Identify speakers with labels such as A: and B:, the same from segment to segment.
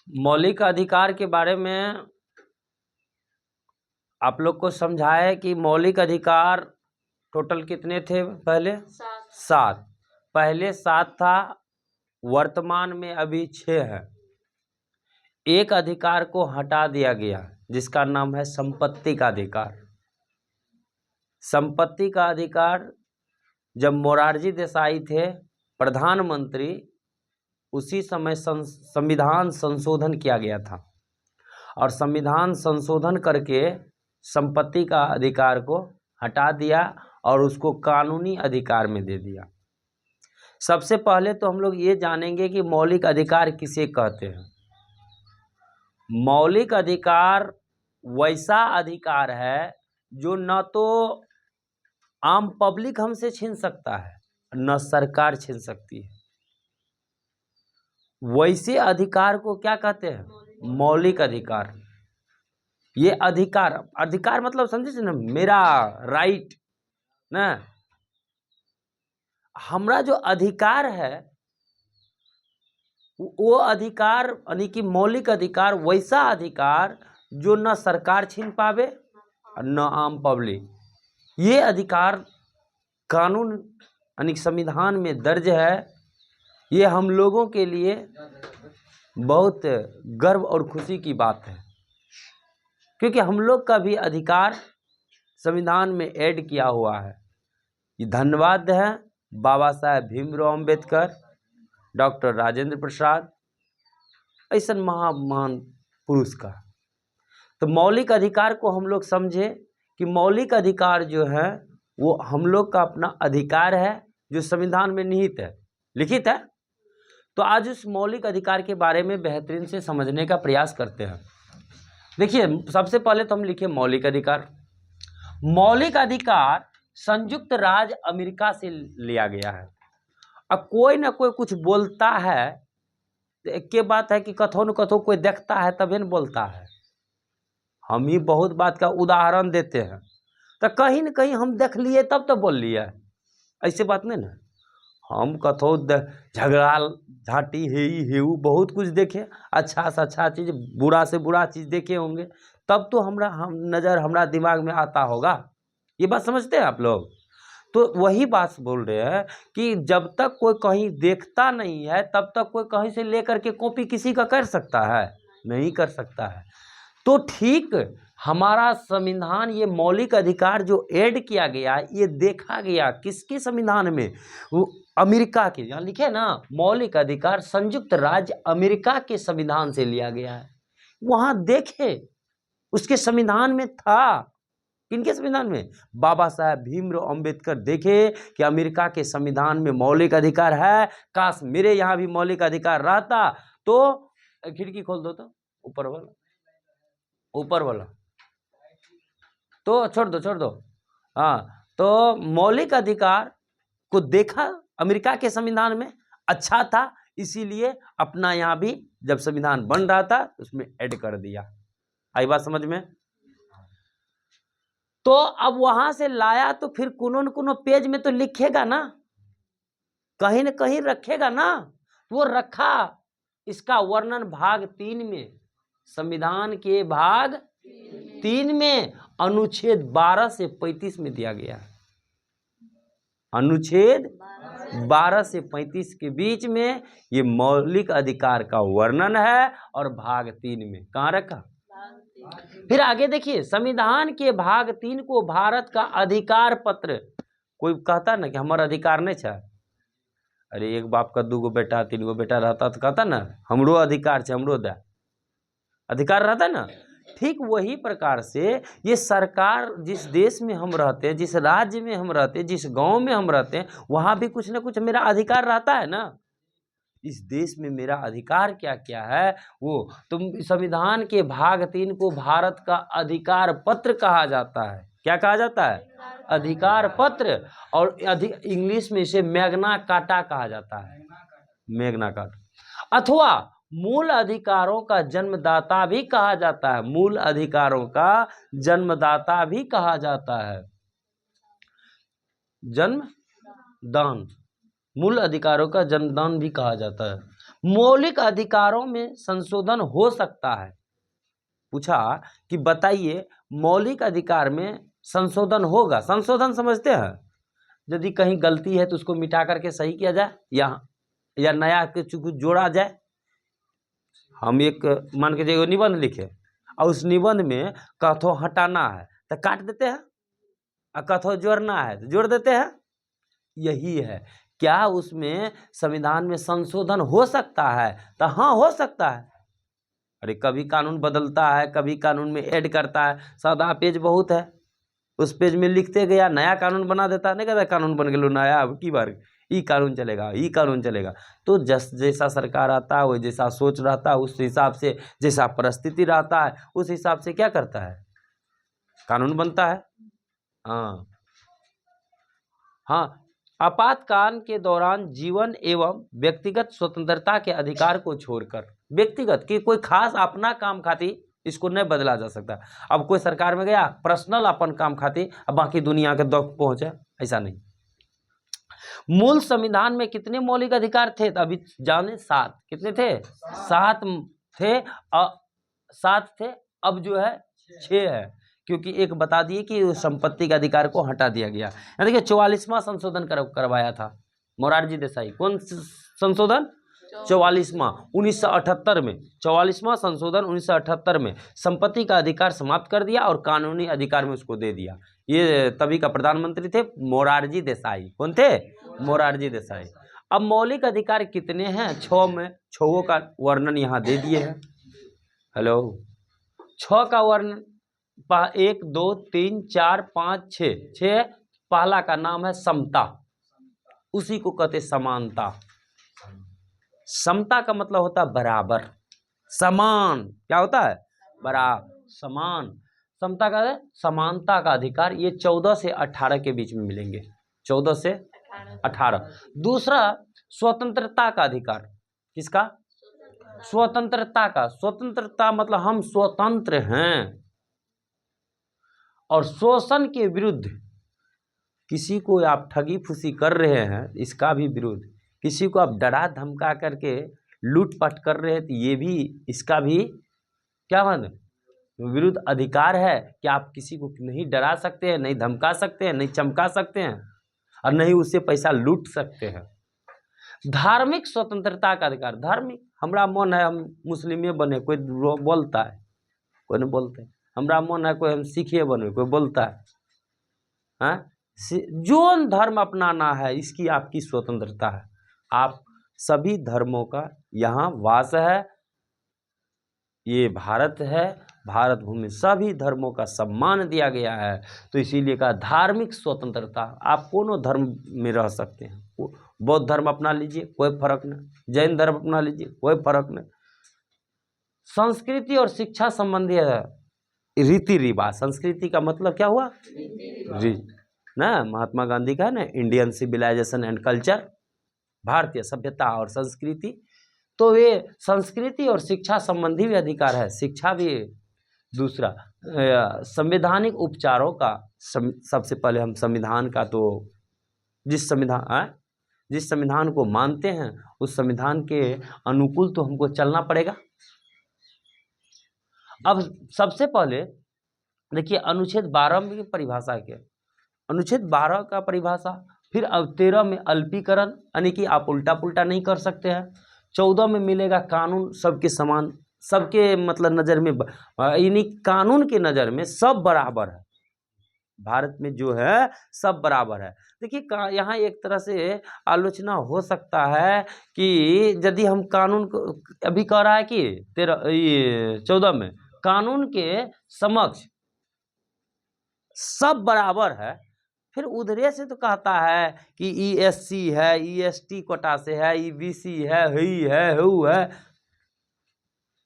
A: मौलिक अधिकार के बारे में आप लोग को समझाए कि मौलिक अधिकार टोटल कितने थे पहले? 7। पहले 7 था, वर्तमान में अभी 6 है। एक अधिकार को हटा दिया गया जिसका नाम है संपत्ति का अधिकार। संपत्ति का अधिकार जब मोरारजी देसाई थे प्रधानमंत्री, उसी समय संविधान संशोधन किया गया था और संविधान संशोधन करके संपत्ति का अधिकार को हटा दिया और उसको कानूनी अधिकार में दे दिया। सबसे पहले तो हम लोग ये जानेंगे कि मौलिक अधिकार किसे कहते हैं। मौलिक अधिकार वैसा अधिकार है जो न तो आम पब्लिक हमसे छीन सकता है न सरकार छीन सकती है। वैसे अधिकार को क्या कहते हैं? मौलिक अधिकार। ये अधिकार मतलब समझे ना, मेरा राइट ना, हमरा जो अधिकार है वो अधिकार यानी कि मौलिक अधिकार वैसा अधिकार जो न सरकार छीन पावे न आम पब्लिक। ये अधिकार कानून यानी संविधान में दर्ज है। ये हम लोगों के लिए बहुत गर्व और खुशी की बात है, क्योंकि हम लोग का भी अधिकार संविधान में ऐड किया हुआ है। ये धन्यवाद है बाबा साहेब भीमराव अंबेडकर, डॉक्टर राजेंद्र प्रसाद, ऐसा महान पुरुष का। तो मौलिक अधिकार को हम लोग समझे कि मौलिक अधिकार जो है वो हम लोग का अपना अधिकार है जो संविधान में निहित है, लिखित है। तो आज उस मौलिक अधिकार के बारे में बेहतरीन से समझने का प्रयास करते हैं। देखिए, सबसे पहले तो हम लिखे मौलिक अधिकार। मौलिक अधिकार संयुक्त राज्य अमेरिका से लिया गया है। अब कोई ना कोई कुछ बोलता है तो एक के बात है कि कथो न कथो कोई देखता है तभी न बोलता है। हम ही बहुत बात का उदाहरण देते हैं, तो कहीं न कहीं हम देख लिए तब तो बोल लिए, ऐसे बात नहीं ना। हम कथो झगड़ा झाटी हेऊ बहुत कुछ देखे, अच्छा से अच्छा चीज़ बुरा से बुरा चीज़ देखे होंगे, तब तो हमारा दिमाग में आता होगा। ये बात समझते हैं आप लोग? तो वही बात बोल रहे हैं कि जब तक कोई कहीं देखता नहीं है तब तक कोई कहीं से लेकर के कॉपी किसी का कर सकता है? नहीं कर सकता है। तो ठीक हमारा संविधान, ये मौलिक अधिकार जो ऐड किया गया, ये देखा गया किसके संविधान में? वो अमेरिका के, यहाँ लिखे ना मौलिक अधिकार संयुक्त राज्य अमेरिका के संविधान से लिया गया है। वहां देखे उसके संविधान में था। किनके संविधान में? बाबा साहेब भीमराव अंबेडकर देखे कि अमेरिका के संविधान में मौलिक अधिकार है, काश मेरे यहाँ भी मौलिक अधिकार रहता। तो खिड़की खोल दो तो ऊपर वाला तो छोड़ दो। हाँ, तो मौलिक अधिकार को देखा अमेरिका के संविधान में, अच्छा था, इसीलिए अपना यहाँ भी जब संविधान बन रहा था उसमें ऐड कर दिया। आई बात समझ में? तो अब वहां से लाया तो फिर कोनो पेज में तो लिखेगा ना, कहीं न कहीं रखेगा ना। वो रखा, इसका वर्णन भाग 3 में, संविधान के भाग 3 में अनुच्छेद 12 से 35 में दिया गया है। अनुच्छेद 12 से 35 के बीच में ये मौलिक अधिकार का वर्णन है और भाग 3 में कहाँ रखा? फिर आगे देखिए, संविधान के भाग 3 को भारत का अधिकार पत्र। कोई कहता ना कि हमारा अधिकार नहीं है, अरे एक बाप का 2 गो बेटा 3 गो बेटा रहता तो कहता ना हमरो अधिकार है, हमरो दे, अधिकार रहता ना। ठीक वही प्रकार से ये सरकार, जिस देश में हम रहते हैं, जिस राज्य में हम रहते हैं, जिस गांव में हम रहते हैं, वहां भी कुछ ना कुछ मेरा अधिकार रहता है ना। इस देश में मेरा अधिकार क्या क्या है वो तुम संविधान के भाग 3 को भारत का अधिकार पत्र कहा जाता है। क्या कहा जाता है? अधिकार पत्र। और इंग्लिश में इसे मैग्ना कार्टा कहा जाता है, मैग्ना कार्टा, अथवा मूल अधिकारों का जन्मदाता भी कहा जाता है। मूल अधिकारों का जन्मदाता भी कहा जाता है, जन्मदान, मूल अधिकारों का जन्मदान भी कहा जाता है। मौलिक अधिकारों में संशोधन हो सकता है। पूछा कि बताइए मौलिक अधिकार में संशोधन होगा। संशोधन समझते हैं, यदि कहीं गलती है तो उसको मिटा करके सही किया जाए या नया कुछ जोड़ा जाए। हम एक मान के जो निबंध लिखे और उस निबंध में कथो हटाना है तो काट देते हैं, और कथो जोड़ना है तो जोड़ देते हैं। यही है। क्या उसमें संविधान में संशोधन हो सकता है? तो हाँ, हो सकता है। अरे कभी कानून बदलता है, कभी कानून में ऐड करता है। सादा पेज बहुत है, उस पेज में लिखते गया नया कानून बना देता है। नहीं कहता कानून बन गया नया, अब की बार ई कानून चलेगा, ई कानून चलेगा। तो जैसा सरकार आता है, वो जैसा सोच रहता है, उस हिसाब से जैसा परिस्थिति रहता है, उस हिसाब से क्या करता है, कानून बनता है। हाँ हाँ। आपातकाल के दौरान जीवन एवं व्यक्तिगत स्वतंत्रता के अधिकार को छोड़कर, व्यक्तिगत कि कोई खास अपना काम खातिर इसको नहीं बदला जा सकता। अब कोई सरकार में गया पर्सनल अपन काम खातिर, अब बाकी दुनिया के दुख पहुंचे, ऐसा नहीं। मूल संविधान में कितने मौलिक अधिकार थे? तो अभी जाने 7। कितने थे? 7 थे। 7 थे, अब जो है 6 है, क्योंकि एक बता दिए कि संपत्ति के अधिकार को हटा दिया गया। यानी कि 44वां संशोधन करवाया था मोरारजी देसाई। कौन संशोधन? 44वां 1978 में। 44वां संशोधन 1978 में संपत्ति का अधिकार समाप्त कर दिया और कानूनी अधिकार में उसको दे दिया। ये तभी का प्रधानमंत्री थे मोरारजी देसाई। कौन थे? मोरारजी देसाई। अब मौलिक अधिकार कितने हैं? 6 में 6 का वर्णन यहाँ दे दिए हैं। हेलो, 6 का वर्णन 1 2 3 4 5 6। पहला का नाम है समता, उसी को कहते समानता। समता का मतलब होता है बराबर, समान। क्या होता है? बराबर, समान। समता का है समानता का अधिकार। ये 14 से 18 के बीच में मिलेंगे, 14 से 18। दूसरा स्वतंत्रता का अधिकार। किसका? स्वतंत्रता का। स्वतंत्रता मतलब हम स्वतंत्र हैं, और शोषण के विरुद्ध, किसी को आप ठगी फूसी कर रहे हैं इसका भी विरोध, किसी को आप डरा धमका करके लूटपाट कर रहे हैं तो ये भी, इसका भी क्या विरुद्ध अधिकार है कि आप किसी को नहीं डरा सकते हैं, नहीं धमका सकते हैं, नहीं चमका सकते हैं, और नहीं उससे पैसा लूट सकते हैं। धार्मिक स्वतंत्रता का अधिकार। धार्मिक, हमारा मन है हम मुस्लिम बने, कोई बोलता है, कोई नहीं बोलते। हमारा मन है कोई हम सिखिए बने, कोई बोलता है। हाँ, जो धर्म अपनाना है इसकी आपकी स्वतंत्रता है। आप सभी धर्मों का यहाँ वास है, ये भारत है, भारत भूमि सभी धर्मों का सम्मान दिया गया है। तो इसीलिए कहा धार्मिक स्वतंत्रता। आप कोनो धर्म में रह सकते हैं, बौद्ध धर्म अपना लीजिए कोई फर्क नहीं, जैन धर्म अपना लीजिए कोई फर्क नहीं। संस्कृति और शिक्षा संबंधी रीति रिवाज। संस्कृति का मतलब क्या हुआ? ना महात्मा गांधी का है ना, इंडियन सिविलाइजेशन एंड कल्चर, भारतीय सभ्यता और संस्कृति। तो वे संस्कृति और शिक्षा संबंधी भी अधिकार है, शिक्षा भी। दूसरा संवैधानिक उपचारों का। सबसे पहले हम संविधान का, तो जिस संविधान को मानते हैं उस संविधान के अनुकूल तो हमको चलना पड़ेगा। अब सबसे पहले देखिए अनुच्छेद 12 में परिभाषा क्या? अनुच्छेद 12 का परिभाषा, फिर अब 13 में अल्पीकरण, यानी कि आप उल्टा पुल्टा नहीं कर सकते हैं। 14 में मिलेगा कानून सबके समान, सबके मतलब नज़र में, यानी कानून के नज़र में सब बराबर है। भारत में जो है सब बराबर है। देखिए यहाँ एक तरह से आलोचना हो सकता है कि यदि हम कानून को, अभी कह रहा है कि 14 में कानून के समक्ष सब बराबर है, फिर उधरे से तो कहता है कि ESC है, EST कोटा से है, EBC है, ही है, हु है।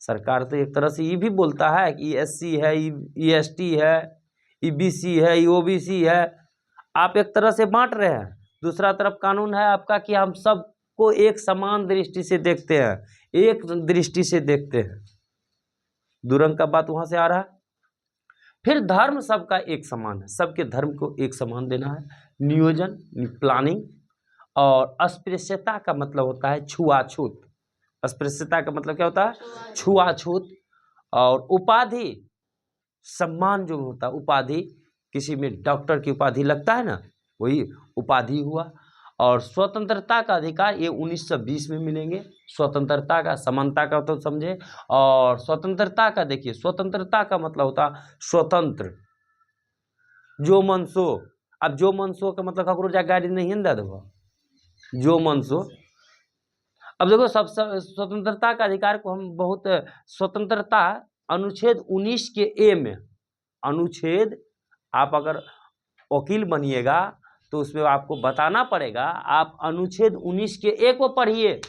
A: सरकार तो एक तरह से ये भी बोलता है कि ESC है, EST है, EBC है, OBC है। आप एक तरह से बांट रहे हैं। दूसरा तरफ कानून है आपका कि हम सबको एक समान दृष्टि से देखते हैं, एक दृष्टि से देखते हैं। दुरंग का बात वहां से आ रहा है। फिर धर्म सबका एक समान है, सबके धर्म को एक समान देना है। नियोजन, प्लानिंग, और अस्पृश्यता का मतलब होता है छुआछूत। अस्पृश्यता का मतलब क्या होता है? छुआछूत। और उपाधि, सम्मान जो होता है, उपाधि, किसी में डॉक्टर की उपाधि लगता है ना, वही उपाधि हुआ। और स्वतंत्रता का अधिकार ये 1920 में मिलेंगे। स्वतंत्रता का, समानता का तो समझे। और स्वतंत्रता का देखिए, स्वतंत्रता का मतलब होता स्वतंत्र, जो मन सो। अब जो मन सो का मतलब ककरो जा गाड़ी नहीं दे देबो, जो मन सो। अब देखो, सब स्वतंत्रता का अधिकार को हम बहुत, स्वतंत्रता अनुच्छेद 19 के ए में, अनुच्छेद, आप अगर वकील बनिएगा तो उसमें आपको बताना पड़ेगा, आप अनुच्छेद 19 के ए को पढ़िए।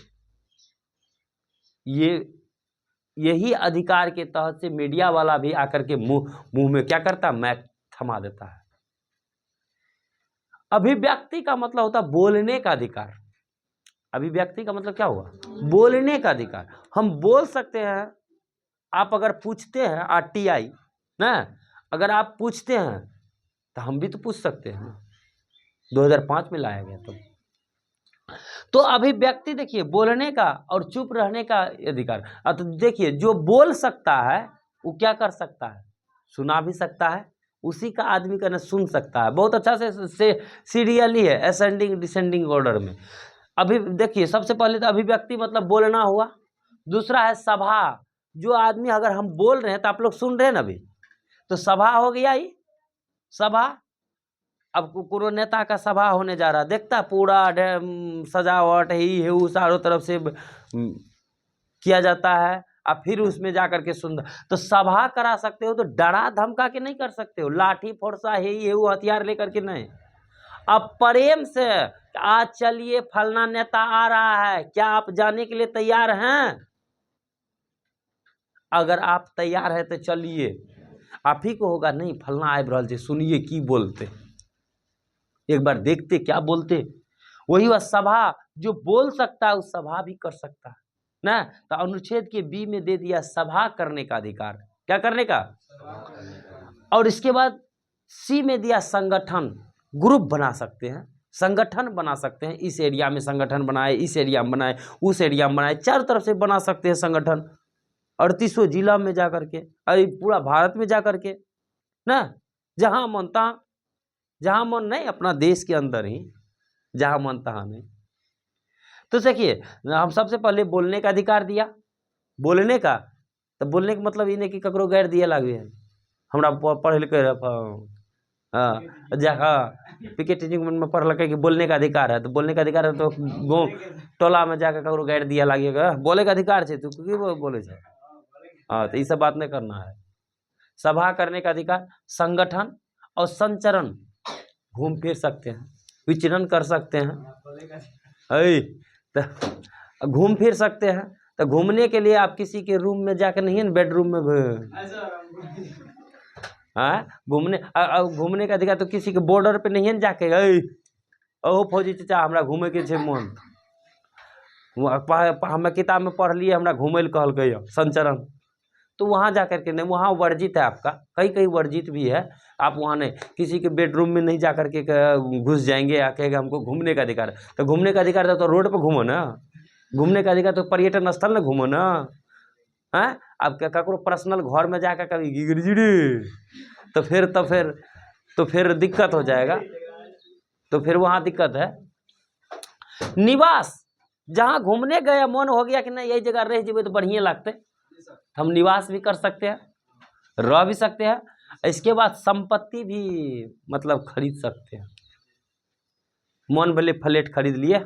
A: यही अधिकार के तहत से मीडिया वाला भी आकर के मुंह में क्या करता है? मैक थमा देता है। अभिव्यक्ति का मतलब होता है बोलने का अधिकार। अभिव्यक्ति का मतलब क्या हुआ? बोलने का अधिकार। हम बोल सकते हैं। आप अगर पूछते हैं आरटीआई ना, अगर आप पूछते हैं तो हम भी तो पूछ सकते हैं। 2005 में लाया गया तो अभिव्यक्ति देखिए, बोलने का और चुप रहने का अधिकार। तो देखिए, जो बोल सकता है वो क्या कर सकता है? सुना भी सकता है, उसी का आदमी का न सुन सकता है। बहुत अच्छा से सीरियली है, असेंडिंग डिसेंडिंग ऑर्डर में। अभी देखिए, सबसे पहले तो अभिव्यक्ति मतलब बोलना हुआ। दूसरा है सभा, जो आदमी, अगर हम बोल रहे हैं तो आप लोग सुन रहे हैं ना अभी, तो सभा हो गया ही, सभा। अब कोनो नेता का सभा होने जा रहा, देखता पूरा सजावट ही है, चारों तरफ से किया जाता है, अब फिर उसमें जाकर के सुन। तो सभा करा सकते हो तो डरा धमका के नहीं कर सकते हो, लाठी फोड़सा है वो हथियार लेकर के नहीं। अब प्रेम से, आज चलिए फलना नेता आ रहा है, क्या आप जाने के लिए तैयार हैं? अगर आप तैयार है तो चलिए। आप ही को होगा नहीं, फलना आए रहल छै, सुनिए की बोलते, एक बार देखते क्या बोलते। वही वह सभा, जो बोल सकता है उस सभा भी कर सकता है ना। तो अनुच्छेद के बी में दे दिया सभा करने का अधिकार। क्या करने का? और इसके बाद सी में दिया संगठन, ग्रुप बना सकते हैं, संगठन बना सकते हैं। इस एरिया में संगठन बनाए, इस एरिया में बनाए, उस एरिया में बनाए, चारों तरफ से बना सकते हैं संगठन। 38 जिला में जाकर के, अरे पूरा भारत में जाकर के ना, जहां मन तहाँ, जहां मन नहीं, अपना देश के अंदर ही, जहां मन तहाँ नहीं। तो देखिए, हम सबसे पहले बोलने का अधिकार दिया। बोलने का, तो बोलने का मतलब ये नहीं कि ककरो गैर दिए लागे है, हमरा पढ़ लिखे हाँ पीके टीचिंग में पढ़ लगे कि बोलने का अधिकार है, तो बोलने का अधिकार है तो गाँव टोला में जाकर ककरो गैर दिया लागे, बोले का अधिकार है, तू की बोले छे? हाँ, तो ये सब बात नहीं करना है। सभा करने का अधिकार, संगठन और संचरण, घूम फिर सकते हैं, विचरण कर सकते हैं, तो घूम फिर सकते हैं। तो घूमने के लिए आप किसी के रूम में जाकर नहीं है, बेडरूम में घूमने का अधिकार तो किसी के बॉर्डर पे नहीं है जाके, ओहो फौजी चाचा हमरा घूमे के छे मन, हम किताब में पढ़ लिए, हमरा घूमे ले कहलकै संचरण। तो वहाँ जाकर के नहीं, वहाँ वर्जित है आपका, कहीं वर्जित भी है। आप वहाँ नहीं, किसी के बेडरूम में नहीं जाकर के घुस जाएंगे, कहेगा हमको घूमने का अधिकार। तो घूमने का अधिकार तो रोड पे घूमो ना, घूमने का अधिकार तो पर्यटन स्थल में घूमो ना। है अब क्या ककरो पर्सनल घर में जाकर कभी गिरजिड़ी, तो फिर दिक्कत हो जाएगा, तो फिर वहाँ दिक्कत है। निवास, जहाँ घूमने गए मन हो गया कि नहीं यही जगह रह जेबे तो बढ़िया लगते, हम निवास भी कर सकते हैं, रह भी सकते हैं। इसके बाद संपत्ति भी मतलब खरीद सकते हैं, मन भले फ्लैट खरीद लिए,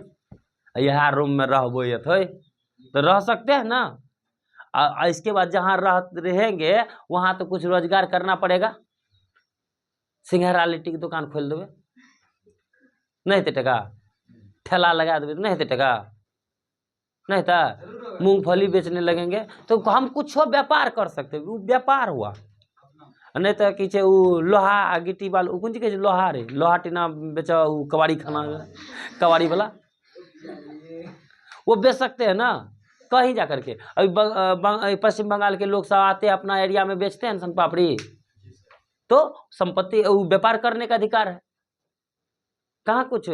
A: यह रूम में रहबो ये तो रह सकते हैं ना। इसके बाद जहाँ रहेंगे वहाँ तो कुछ रोजगार करना पड़ेगा, सिंघारा लिट्टी की दुकान खोल देवे, नहीं तो टका ठेला लगा देवे, नहीं तो टका नहीं था, मूंगफली बेचने लगेंगे तो हम कुछ व्यापार कर सकते, वो व्यापार हुआ। नहीं तो कि लोहा गिट्टी बालू कौन चीज लोहा रे, लोहा टीना बेचा, कबाड़ी खाना, कबाड़ी वाला वो बेच सकते हैं ना कहीं जा करके। अभी पश्चिम बंगाल के लोग सब आते हैं अपना एरिया में बेचते हैं सन पापड़ी, तो संपत्ति व्यापार करने का अधिकार है। कहाँ कुछ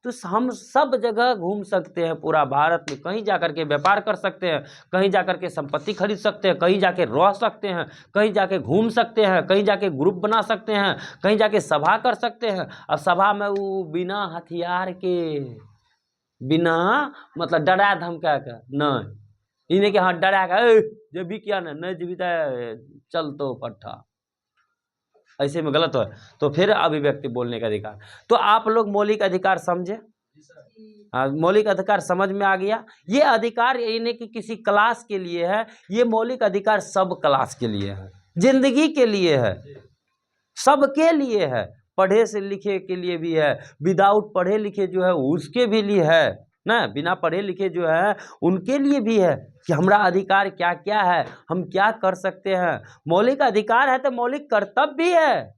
A: तो हम सब जगह घूम सकते हैं, पूरा भारत में कहीं जाकर के व्यापार कर सकते हैं, कहीं जाकर के संपत्ति खरीद सकते हैं, कहीं जाके रह सकते हैं, कहीं जाके घूम सकते हैं, कहीं जाके ग्रुप बना सकते हैं, कहीं जाके सभा कर सकते हैं। अब सभा में वो बिना हथियार के, बिना मतलब डरा धमका के नहीं, इन्हें के हाँ डरा के जब भी किया नहीं जीवित चल तो पट्टा, ऐसे में गलत है। तो फिर अभिव्यक्ति बोलने का अधिकार। तो आप लोग मौलिक अधिकार समझे? हाँ, मौलिक अधिकार समझ में आ गया। ये अधिकार यानी कि किसी क्लास के लिए है, ये मौलिक अधिकार सब क्लास के लिए है, जिंदगी के लिए है, सबके लिए है, पढ़े से लिखे के लिए भी है, विदाउट पढ़े लिखे जो है उसके भी लिए है ना, बिना पढ़े लिखे जो है उनके लिए भी है कि हमारा अधिकार क्या क्या है, हम क्या कर सकते हैं। मौलिक अधिकार है तो मौलिक कर्तव्य भी है।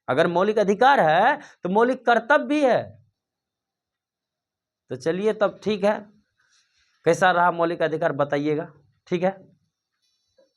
A: अगर मौलिक अधिकार है तो मौलिक कर्तव्य भी है। तो चलिए तब ठीक है, कैसा रहा मौलिक अधिकार बताइएगा, ठीक है।